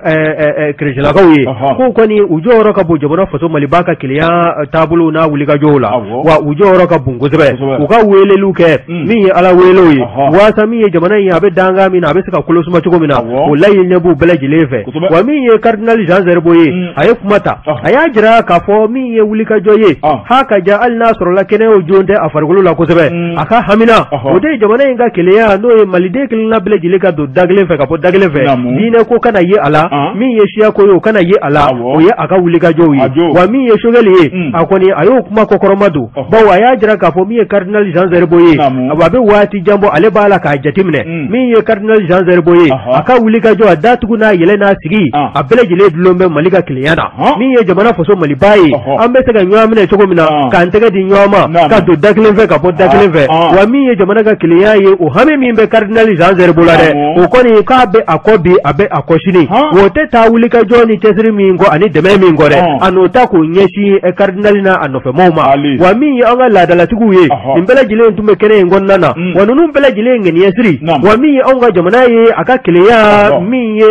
kerecɛnlakaw ye ko kɔni u jɔyɔrɔ ka bon jamana faso Maliba ka keleya taabolo n'a wulikajɔw la wa u jɔyɔrɔ ka bon kosɛbɛ u ka weleliw kɛ min ye Ala welew ye waasa min ye jamana in a bɛ danga min na a bɛ se ka kolosuma cogo min na o laɲininen b'u bɛɛ lajɛlen fɛ wa min ye cardinal Jean Zerbo ye a ye kuma ta a y'a jira k'a fɔ min ye wulikajɔ ye ha ka ja hali n'a sɔrɔla kɛnɛyaw jon tɛ a farikolo la kosɛbɛ a ka hamina o de ye jamana in ka keleya n'o ye maliden kelenna bɛɛ lajɛlen ka don da kelen fɛ ka bɔ da kelen fɛ diinɛ ko kana ye a la min ye siya ko ye o kana ye a la o ye a ka wulikajɔw ye wa min ye Sogɛli ye a kɔni a y'o kuma kɔkɔrɔma don bawo a y'a jira k'a fɔ min ye cardinal Jean Zerbo ye a bɛ waati jan bɔ ale b'a la k'a jateminɛ min ye cardinal Jean Zerbo ye a ka wulikajɔ a datugu n'a yɛlɛ n'a sigi a bɛɛ lajɛlen dulon bɛ Mali ka keleya na min ye jamana faso Maliba ye an bɛ se ka ɲɔgɔn minɛ cogo min na k'an tɛgɛ di ɲɔgɔn ma ka don da kelen fɛ ka bɔ da kelen fɛ wa min ye jamana ka keleya ye o hami min bɛ cardinal Jean Zerbo la dɛ o kɔni k'a bɛ a kɔ bi a bɛ a kɔ sini o tɛ taa wulikajɔ ni cɛsiri min kɔ ani dɛmɛ min kɔ dɛ a n'o ta k'o ɲɛsin cardinal na a nɔfɛmaw ma wa min ye an ka laadalatigiw ye nin bɛɛ lajɛlen tun bɛ kɛnɛ in kɔnɔna na wa ninnu bɛɛ lajɛlen ŋaniya siri wa min ye anw ka jamana ye a ka keleya min ye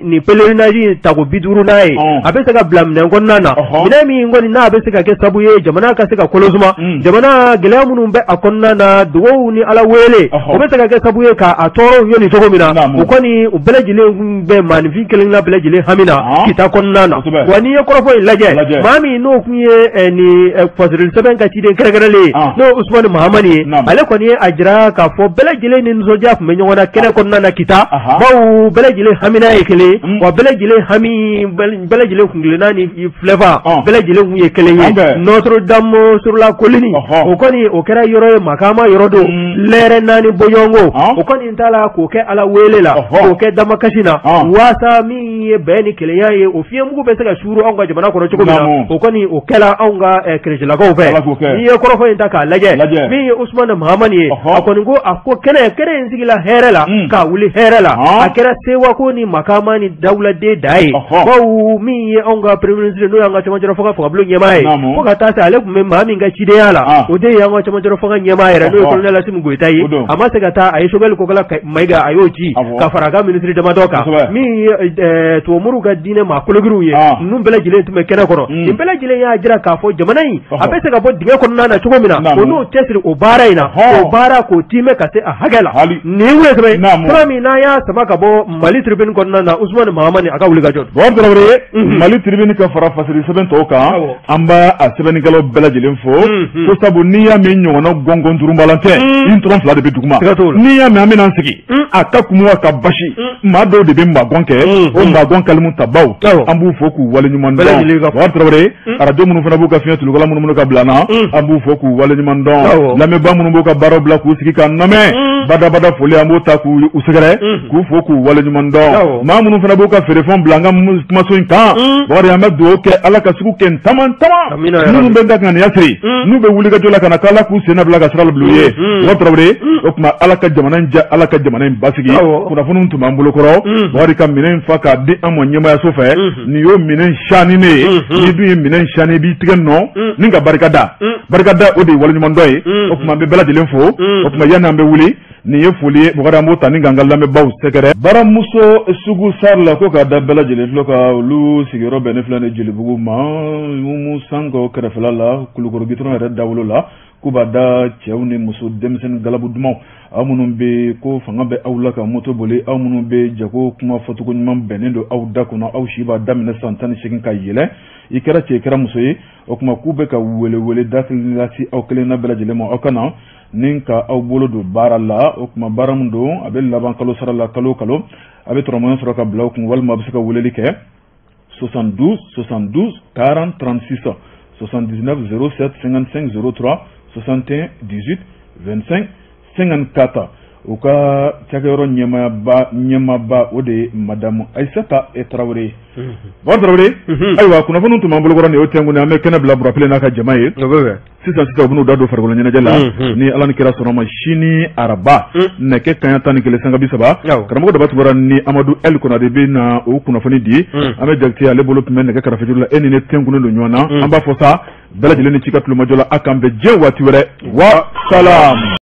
ni pèlerinage tago 50 n'a ye a bɛ se ka bila minɛn kɔnɔna na minɛn min kɔni n'a bɛ se ka kɛ sabu ye jamana ka se ka kolosuma jamana gɛlɛya minnu bɛ a kɔnɔna na dugawu ni Ala wele o bɛ se ka kɛ sabu ye k'a tɔɔrɔw ye nin cogo min na o kɔni u bɛɛ lajɛlen bɛ maanifin kelenna bɛɛ lajɛlen hami na kita kɔnɔna na wa n'i ye kɔrɔfɔ in lajɛ maa min n'o kun ye ni fasirili sɛbɛn ka ciden kɛrɛnkɛrɛnlen ye n'o Usmani Mahamani ye ale kɔni ye a jira k'a fɔ bɛɛ lajɛlen ni nisɔndiya tun bɛ ɲɔgɔn na kɛnɛ kɔnɔna na kita bawo bɛɛ lajɛlen hamina ye kelen wa bɛɛ lajɛlen hami bɛɛ lajɛlen kunkilenna ni filɛfa bɛɛ lajɛlen kun ye kelen ye Notre Dame sur la colline o kɔni o kɛra yɔrɔ ye makaama yɔrɔ don lɛrɛ naani bɔɲɔgɔnko o kɔni t'a la k'o kɛ Ala wele la k'o kɛ damakasi na waasa min ye bɛn ni kelenya ye o fiɲɛmugu bɛ se ka suuru anw ka jamana kɔnɔ cogo min na o kɔni o kɛla anw ka kerecɛnlakaw fɛ n'i ye kɔrɔfɔ in ta k'a lajɛ min ye Usmani Mahamani ye a kɔni ko a ko kɛnɛ in sigila hɛrɛ la k'a wuli hɛrɛ la a kɛra sewako ni makaama ni dawuladen da ye bawo min ye anw ka premier ministre n'o y'an ka cɛmancɛla fanga fangabulon ɲɛmaa ye fo ka taa se ale tun bɛ maa min ka cidenya la o de ye an ka cɛmancɛla fanga ɲɛmaa yɛrɛ n'o ye colonel Assimi Goïta ye a ma se ka taa a ye Sogɛli Kokala Mayiga a y'o ci ka fara a ka ministre damadɔ kan min ye tuwamuru ka diinɛ maa kologiriw ye ninnu bɛɛ lajɛlen tun bɛ kɛnɛ kɔnɔ nin bɛɛ lajɛlen y'a jira k'a fɔ jamana in a bɛ se ka bɔ dingɛ kɔnɔna na cogo min na o n'o cɛsiri o baara in na o baara k'o tiimɛ ka se a hakɛ la nin wele sɛbɛn fura min n'an y'a sama ka bɔ Mali tribune kɔnɔna na Usmani Mahamani a ka wulikajɔ bon Traoré Mali tribune ka fara fasiri sɛbɛn tɔw kan an b'a a sɛbɛnnikɛlaw bɛɛ lajɛlen fo ko sabu n'i y'a mɛn ɲɔgɔnna gɔngɔn turunbalan tɛ i tɔrɔn fila de bɛ duguma n'i y'a mɛn an bɛna sigi a ka kumu a ka basi maa dɔw de bɛ maagɔn kɛ o maagɔn kalimu ta baw an b'u fo k'u waleɲuman dɔn bon Traoré arajo minnu fana b'u ka fiɲɛ tulukala minnu ka bila na an b'u fo k'u waleɲuman dɔn lamɛnbaa minnu b'u ka baaraw bila k'u sigi ka nɔmɛ badabada foli an b'o ta k'u sɛgɛrɛ k'u fo k'u waleɲuman dɔn maa minnu fana b'u ka feerefɛnw bila an ka kumaso in kan bakari an bɛ dugawu kɛ Ala ka sugu kɛ tama minnu bɛ da kan nin yasiri n'u bɛ wulikajɔ la ka na k'Ala k'u sen bila ka sira bila u ye bon Traoré o tuma Ala ka jamana in diya Ala ka jamana in basigi kunnafoniw tun b'an bolo kɔrɔ bakari ka minɛn fa k'a di an ma ɲɛmaayaso fɛ nin y'o minɛn sani ne ye n'i dun ye minɛn sani i b'i tigɛ nɔ ni ka barikada o de ye waleɲuman dɔ ye o tuma an bɛ bɛɛ lajɛlen fo o tuma yanni an bɛ wuli nin ye foli ye bakari an b'o ta ni ka an ka lamɛnbaaw sɛgɛrɛ baramuso sugu sari la ko k'a da bɛɛ lajɛlen filɛ ka olu sigiyɔrɔ bɛn ne filɛ ni Jelibugu ma Mumu Sango kɛrɛfɛla la Kulukoro gitɔrɔn yɛrɛ dawolo la k'u b'a da cɛw ni muso denmisɛnnin galabu dumanw aw minnu bɛ ko fanga bɛ aw la ka moto boli aw minnu bɛ jago kuma fɔcogo ɲuman bɛnnen don aw da kɔnɔ aw si b'a daminɛ san 18 ka yɛlɛ i kɛra cɛ i kɛra muso ye o kuma k'u bɛ ka wele da kelen lase aw kelen na bɛɛ lajɛlen ma aw ka na ni ka aw bolo don baara la o kuma baara min don a bɛ laban kalo sara la kalo a bɛ tɔrɔmɔɲɔ sɔrɔ ka bila aw kun walima a bɛ se ka weleli kɛ 72 40 36 79 07 55 03 61 18 25 54 u ka cakɛyɔrɔ ɲɛmaaba o de ye madamu Aissata Traoré. Bon Traoré, ayiwa kunnafoni tun b'an bolokɔrɔ nin y'o tɛnkun an bɛ kɛnɛ bila Burapile n'a ka jama ye. Sisan u bɛn'u da don farikolo ɲɛnajɛ la ni Ala ni kira sɔnna ma sini araba nɛgɛ kanɲɛ 11 sanga 30 karamɔgɔ Dabatugara ni Amadu El Konare bɛ na o kunnafoni di an bɛ Jakite ale bolo tun bɛ nɛgɛ kɛrɛfɛjuru la e ni ne tɛnkunnen don ɲɔgɔn na an b'a fɔ sa bɛɛ lajɛlen ni ci ka tulomajɔ la a k'an bɛn diɲɛ waati wɛrɛ wa salam.